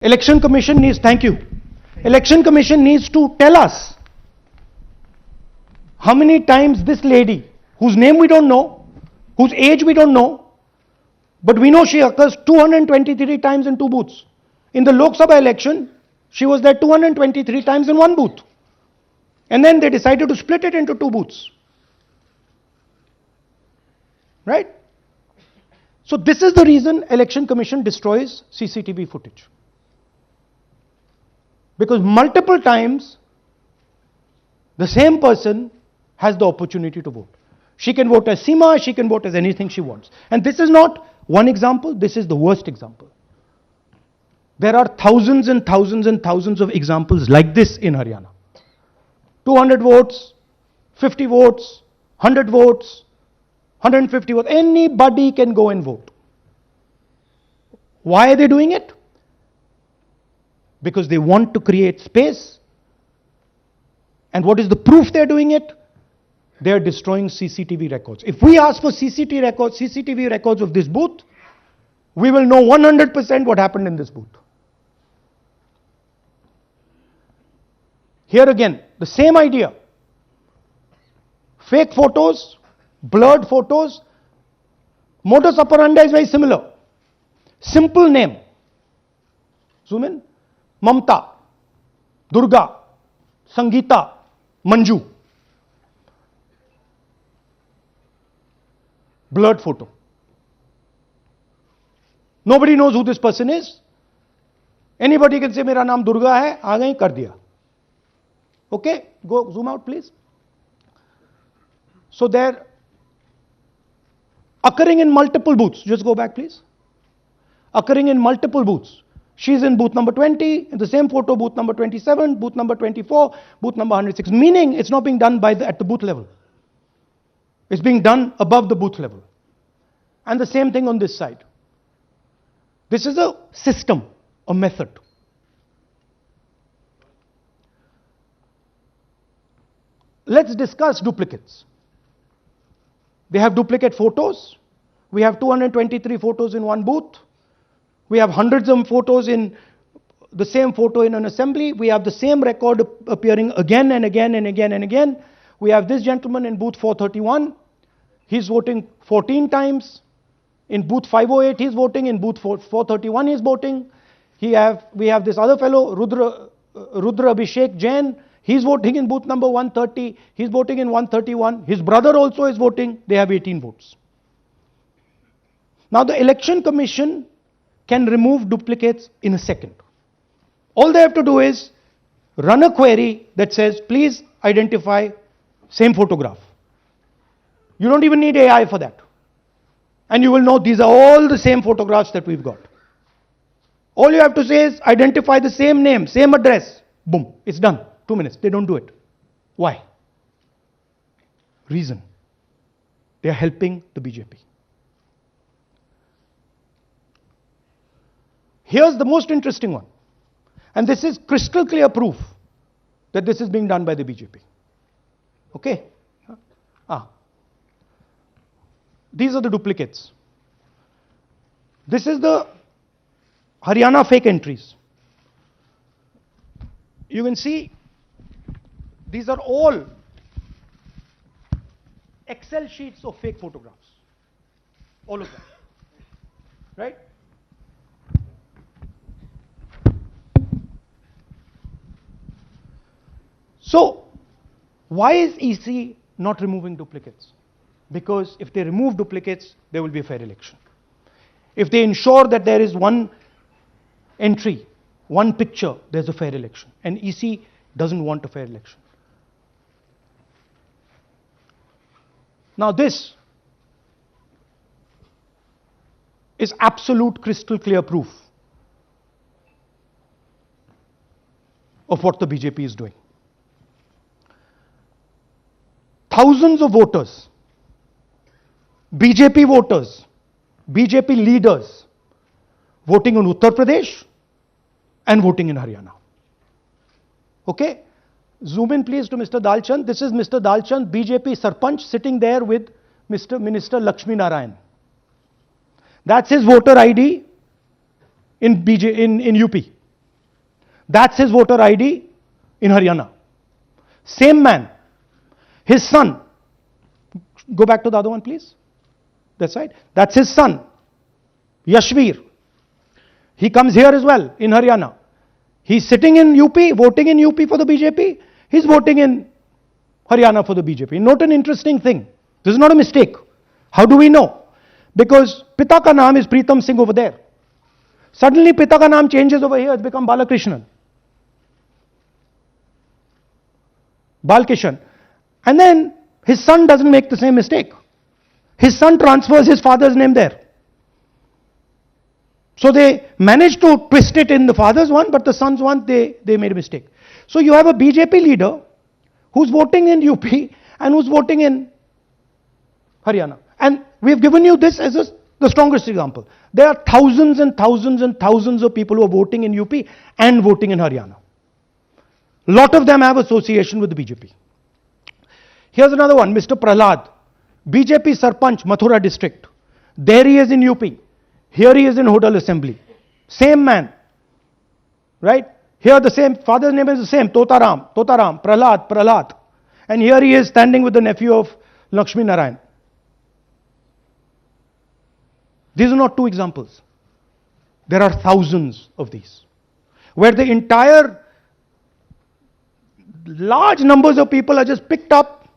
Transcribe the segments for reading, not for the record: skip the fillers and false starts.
Election Commission needs, thank you. Election Commission needs to tell us how many times this lady, whose name we don't know, whose age we don't know, but we know she occurs 223 times in two booths. In the Lok Sabha election, she was there 223 times in one booth. And then they decided to split it into two booths. Right? So this is the reason Election Commission destroys CCTV footage. Because multiple times, the same person has the opportunity to vote. She can vote as Seema, she can vote as anything she wants. And this is not one example, this is the worst example. There are thousands and thousands and thousands of examples like this in Haryana. 200 votes, 50 votes, 100 votes, 150 votes. Anybody can go and vote. Why are they doing it? Because they want to create space. And what is the proof they're doing it? They're destroying CCTV records. If we ask for CCTV records of this booth, we will know 100% what happened in this booth. Here again, the same idea. Fake photos, blurred photos. Modus operandi is very similar. Simple name. Zoom in. Mamta, Durga, Sangeeta, Manju. Blurred photo. Nobody knows who this person is. Anybody can say, "Mera naam Durga hai," aa gayi, kar diya. Okay, go zoom out please. So they're occurring in multiple booths. Just go back please. Occurring in multiple booths. She's in booth number 20, in the same photo, booth number 27, booth number 24, booth number 106. Meaning it's not being done at the booth level. It's being done above the booth level. And the same thing on this side. This is a system, a method. Let's discuss duplicates. They have duplicate photos. We have 223 photos in one booth. We have hundreds of photos in the same photo in an assembly. We have the same record appearing again and again and again and again. We have this gentleman in booth 431. He's voting 14 times. In booth 508, he's voting. In booth 431, he's voting. We have this other fellow, Rudra Abhishek Jain. He's voting in booth number 130. He's voting in 131. His brother also is voting. They have 18 votes. Now the Election Commission can remove duplicates in a second. All they have to do is run a query that says, please identify same photograph. You don't even need AI for that. And you will know these are all the same photographs that we've got. All you have to say is identify the same name, same address. Boom, it's done. 2 minutes. They don't do it. Why? Reason. They are helping the BJP. Here's the most interesting one. And this is crystal clear proof that this is being done by the BJP. Okay? These are the duplicates. This is the Haryana fake entries. You can see these are all Excel sheets of fake photographs. All of them. Right? So, why is EC not removing duplicates? Because if they remove duplicates, there will be a fair election. If they ensure that there is one entry, one picture, there's a fair election. And EC doesn't want a fair election. Now this is absolute crystal clear proof of what the BJP is doing. Thousands of voters, BJP voters, BJP leaders voting in Uttar Pradesh and voting in Haryana. Okay? Zoom in please to Mr. Dalchand. This is Mr. Dalchand, BJP Sarpanch, sitting there with Mr. Minister Lakshmi Narayan. That's his voter ID in UP. That's his voter ID in Haryana. Same man, his son, go back to the other one please. That's right. That's his son, Yashveer. He comes here as well in Haryana. He's sitting in UP, voting in UP for the BJP. He's voting in Haryana for the BJP. Note an interesting thing. This is not a mistake. How do we know? Because Pita ka naam is Pritam Singh over there. Suddenly Pita ka naam changes over here. It's become Balakrishnan. Balkishan. And then his son doesn't make the same mistake. His son transfers his father's name there. So they managed to twist it in the father's one, but the son's one, they made a mistake. So you have a BJP leader who's voting in UP and who's voting in Haryana. And we've given you this as the strongest example. There are thousands and thousands and thousands of people who are voting in UP and voting in Haryana. A lot of them have association with the BJP. Here's another one, Mr. Prahlad, BJP Sarpanch, Mathura district. There he is in UP. Here he is in Hodal Assembly. Same man. Right? Here the same, father's name is the same, Totaram, Prahlad. And here he is standing with the nephew of Lakshmi Narayan. These are not two examples. There are thousands of these, where the entire large numbers of people are just picked up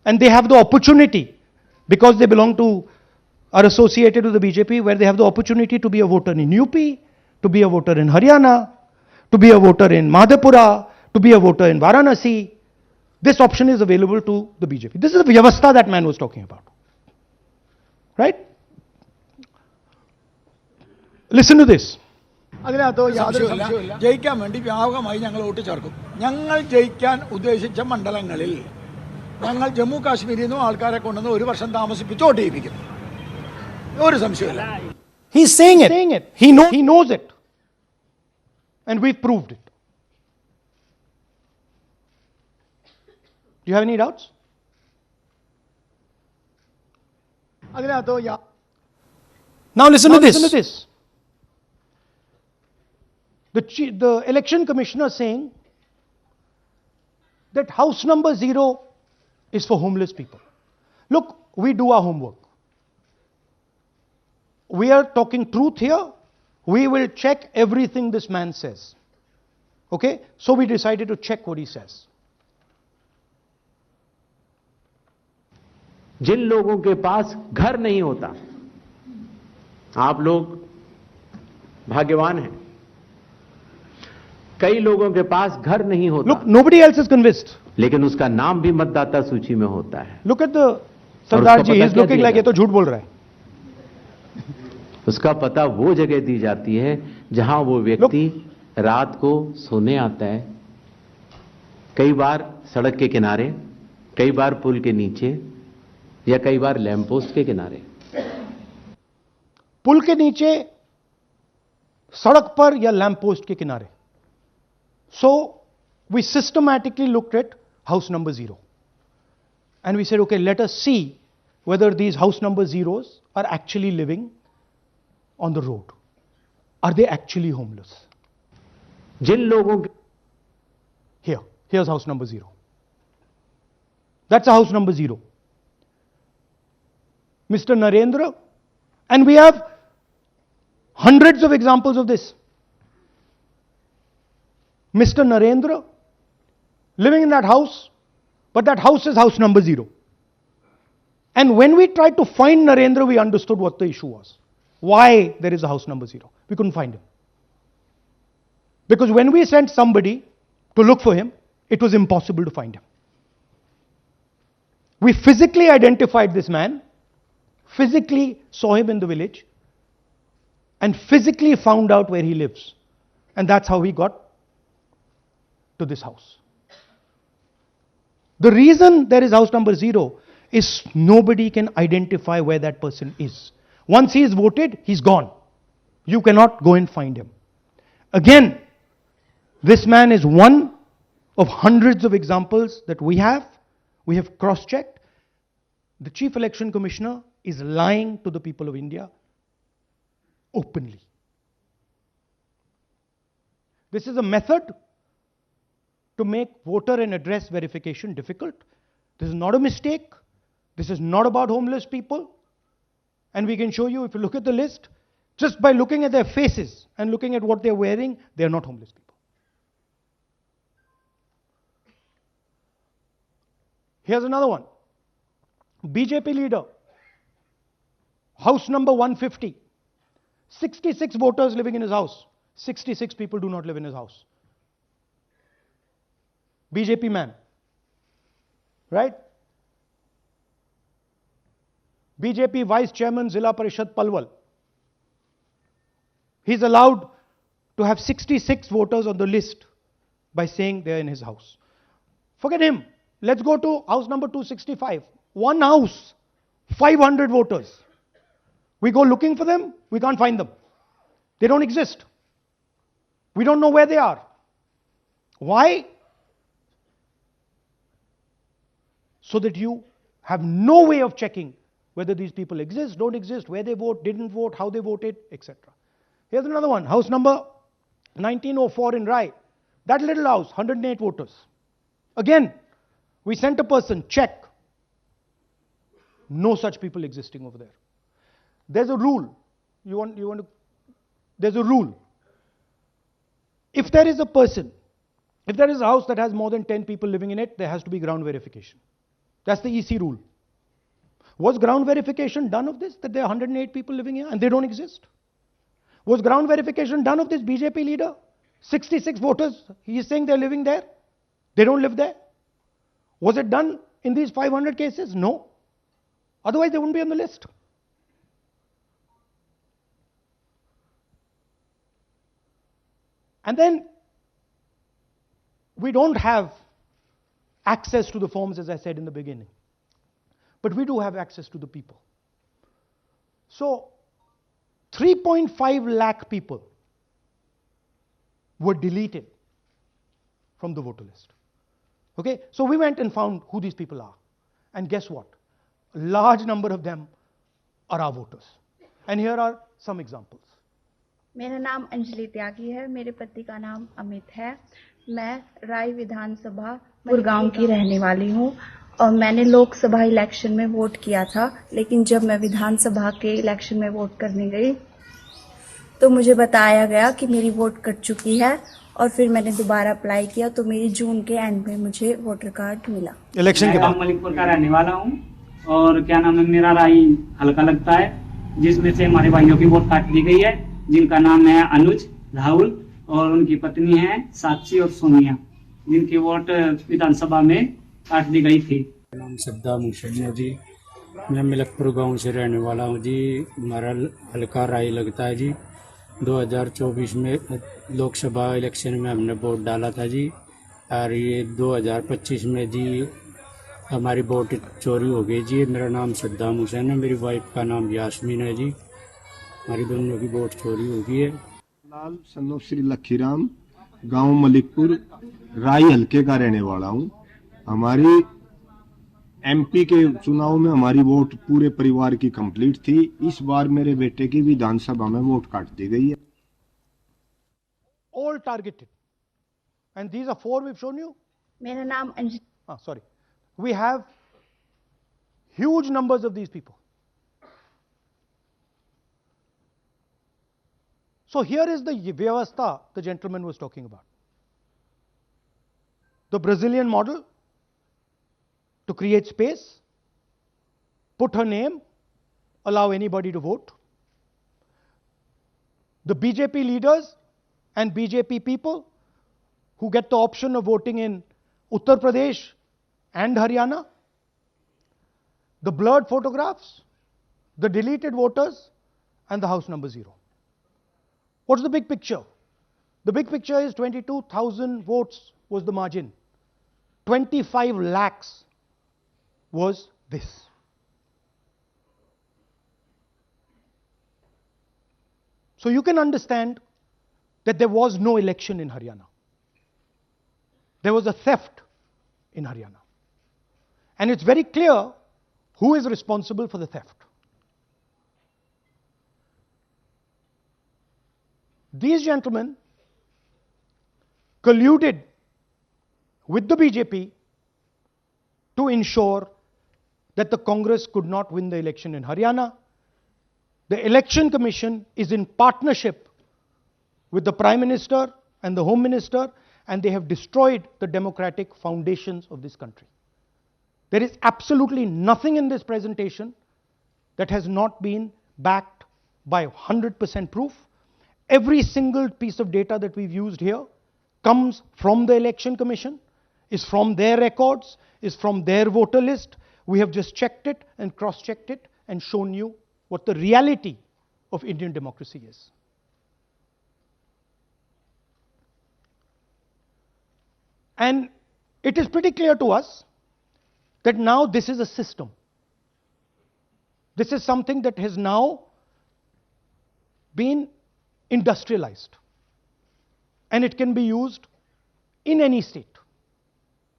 and they have the opportunity, because they belong to, are associated with the BJP, where they have the opportunity to be a voter in UP, to be a voter in Haryana, to be a voter in Madhepura, to be a voter in Varanasi. This option is available to the BJP. This is the Vyavastha that man was talking about. Right? Listen to this. അതിനകത്ത് യാതൊരു സംശയവുമില്ല. ജയിക്കാൻ വേണ്ടി വ്യാപകമായി ഞങ്ങൾ vote ചേർക്കും. ഞങ്ങൾ ജയിക്കാൻ ഉദ്ദേശിച്ച മണ്ഡലങ്ങളിൽ ഞങ്ങൾ ജമ്മു കാശ്മീരിൽ നിന്നും ആൾക്കാരെ കൊണ്ടുവന്ന് ഒരു വർഷം താമസിപ്പിച്ച് വോട്ട് ചെയ്യിപ്പിക്കും. ഒരു സംശയവുമില്ല. He's saying it. He knows it. And we've proved it. Do you have any doubts? അതിനകത്ത് Now listen to this. The election commissioner saying that house number 0 is for homeless people. Look, we do our homework. We are talking truth here. We will check everything this man says. Okay? So we decided to check what he says. जिन लोगों के पास घर नहीं होता, आप लोग भाग्यवान हैं. कई लोगों के पास घर नहीं होता. Look, nobody else is convinced. लेकिन उसका नाम भी मतदाता सूची में होता है. Look at the Sardar ji, he's looking like ये तो झूठ बोल रहा है. उसका पता वो जगह दी जाती है जहां वो व्यक्ति रात को सोने आता है. कई बार सड़क के किनारे, कई बार पुल के नीचे, या कई बार लैंप पोस्ट के किनारे. पुल के नीचे, सड़क पर या लैंप पोस्ट के किनारे. So we systematically looked at house number 0. And we said, okay, let us see whether these house number 0s are actually living on the road. Are they actually homeless? जिन लोगों के Here's house number 0. That's a house number 0. Mr. Narendra, and we have hundreds of examples of this. Mr. Narendra living in that house, but that house is house number 0. And when we tried to find Narendra, we understood what the issue was. Why there is a house number 0. We couldn't find him. Because when we sent somebody to look for him, it was impossible to find him. We physically identified this man, physically saw him in the village, and physically found out where he lives. And that's how we got to this house. The reason there is house number 0 is nobody can identify where that person is. Once he is voted, he's gone. You cannot go and find him. Again, this man is one of hundreds of examples that we have. We have cross-checked. The Chief Election Commissioner is lying to the people of India openly. This is a method to make voter and address verification difficult. This is not a mistake. This is not about homeless people. And we can show you, if you look at the list, just by looking at their faces and looking at what they're wearing, they're not homeless people. Here's another one. BJP leader, house number 150. 66 voters living in his house. 66 people do not live in his house. BJP man. Right? BJP Vice Chairman Zilla Parishad Palwal. He's allowed to have 66 voters on the list by saying they're in his house. Forget him. Let's go to house number 265. One house, 500 voters. We go looking for them, we can't find them. They don't exist. We don't know where they are. Why? So that you have no way of checking whether these people exist, don't exist, where they vote, didn't vote, how they voted, etc. Here's another one, house number 1904 in Rai. That little house, 108 voters. Again, we sent a person, check. No such people existing over there. There's a rule. There's a rule. If there is a person, if there is a house that has more than 10 people living in it, there has to be ground verification. That's the EC rule. Was ground verification done of this, that there are 108 people living here and they don't exist? Was ground verification done of this BJP leader? 66 voters, he is saying they're living there. They don't live there. Was it done in these 500 cases? No. Otherwise they wouldn't be on the list. And then we don't have access to the forms, as I said in the beginning. But we do have access to the people. So 3.5 lakh people were deleted from the voter list. Okay, so we went and found who these people are. And guess what? A large number of them are our voters. And here are some examples. मेरा नाम अंजलि त्यागी है, मेरे पति का नाम अमित है। मैं राय विधानसभा गुड़गांव की रहने वाली हूँ और मैंने लोकसभा इलेक्शन में वोट किया था, लेकिन जब मैं विधानसभा के इलेक्शन में वोट करने गई तो मुझे बताया गया कि मेरी वोट कट चुकी है और फिर मैंने दोबारा अप्लाई किया तो मेरी जून के एंड में मुझे वोटर कार्ड मिला। इलेक्शन के बाद मलिकपुर का रहने वाला हूँ और क्या नाम है, मेरा राय हल्का लगता है, जिसमें से हमारे भाइयों की वोट काट दी गई है, जिनका नाम है अनुज, राहुल और उनकी पत्नी है साक्षी और सोनिया, जिनकी वोट विधानसभा में काट दी गई थी। नाम सद्दाम हुसैन है जी, मैं मलिकपुर गांव से रहने वाला हूं जी। हमारा हल्का राय लगता है जी। 2024 में लोकसभा इलेक्शन में हमने वोट डाला था जी, और ये 2025 में जी हमारी वोट चोरी हो गई जी। मेरा नाम सद्दाम हुसैन है, मेरी वाइफ का नाम यास्मीन है जी। हमारी दोनों की वोट चोरी हो गई है। लाल सन्नो श्री लखीराम, गांव मलिकपुर, राय हल्के का रहने वाला हूं। हमारी एमपी के चुनाव में हमारी वोट पूरे परिवार की कंप्लीट थी। इस बार मेरे बेटे की विधानसभा में वोट काट दी गई है। all targeted, and these are 4 we've shown you. मेरा नाम Sorry, we have huge numbers of these people. So here is the vyavastha the gentleman was talking about. The Brazilian model to create space, put her name, allow anybody to vote. The BJP leaders and BJP people who get the option of voting in Uttar Pradesh and Haryana. The blurred photographs, the deleted voters, and the house number 0. What's the big picture? The big picture is 22,000 votes was the margin. 25 lakhs was this. So you can understand that there was no election in Haryana. There was a theft in Haryana. And it's very clear who is responsible for the theft. These gentlemen colluded with the BJP to ensure that the Congress could not win the election in Haryana. The Election Commission is in partnership with the Prime Minister and the Home Minister, and they have destroyed the democratic foundations of this country. There is absolutely nothing in this presentation that has not been backed by 100% proof. Every single piece of data that we've used here comes from the Election Commission, is from their records, is from their voter list. We have just checked it and cross-checked it and shown you what the reality of Indian democracy is. And it is pretty clear to us that now this is a system. This is something that has now been industrialized, and it can be used in any state,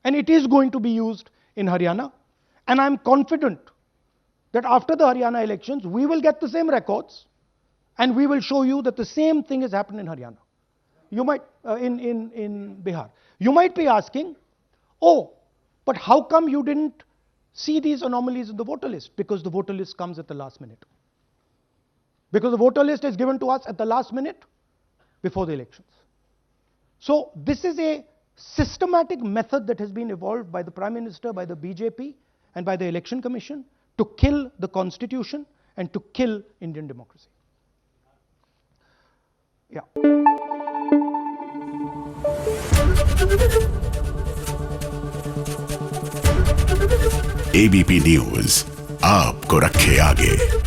and it is going to be used in Haryana. And I'm confident that after the Haryana elections we will get the same records and we will show you that the same thing has happened in Haryana. You might in Bihar. You might be asking, oh, but how come you didn't see these anomalies in the voter list? Because the voter list comes at the last minute. Because the voter list is given to us at the last minute before the elections. So this is a systematic method that has been evolved by the Prime Minister, by the BJP, and by the Election Commission to kill the Constitution and to kill Indian democracy. Yeah. ABP news आपको रखे आगे।